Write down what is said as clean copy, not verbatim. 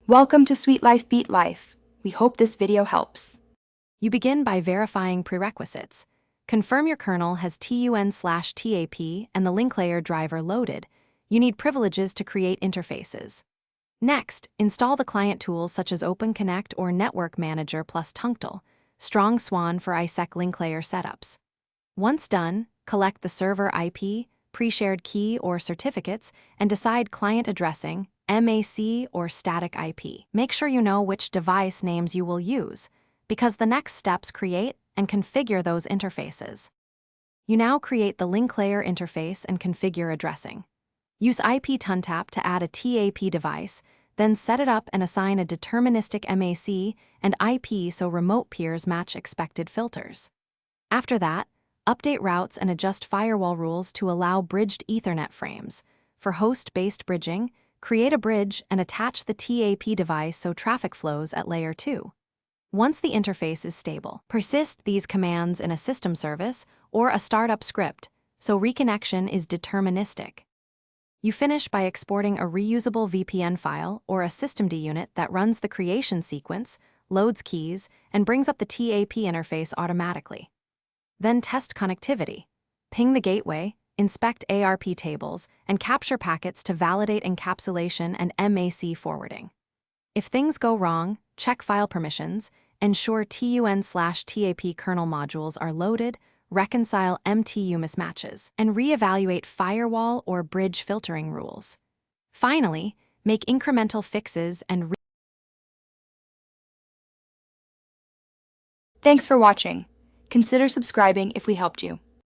Welcome to Sweet Life Beat Life. We hope this video helps. You begin by verifying prerequisites. Confirm your kernel has TUN/TAP and the link layer driver loaded. You need privileges to create interfaces. Next, install the client tools such as OpenConnect or Network Manager plus Tunctel, Strong Swan for ISEC link layer setups. Once done, collect the server IP, pre-shared key or certificates, and decide client addressing, MAC or static IP. Make sure you know which device names you will use, because the next steps create and configure those interfaces. You now create the link layer interface and configure addressing. Use IP-tuntap to add a TAP device, then set it up and assign a deterministic MAC and IP so remote peers match expected filters. After that, update routes and adjust firewall rules to allow bridged Ethernet frames. For host-based bridging, create a bridge and attach the TAP device so traffic flows at layer 2. Once the interface is stable, persist these commands in a system service or a startup script, so reconnection is deterministic. You finish by exporting a reusable VPN file or a systemd unit that runs the creation sequence, loads keys, and brings up the TAP interface automatically. Then test connectivity. Ping the gateway, inspect ARP tables, and capture packets to validate encapsulation and MAC forwarding. If things go wrong, check file permissions, ensure TUN/TAP kernel modules are loaded, reconcile MTU mismatches, and reevaluate firewall or bridge filtering rules. Finally, make incremental fixes and Thanks for watching. Consider subscribing if we helped you.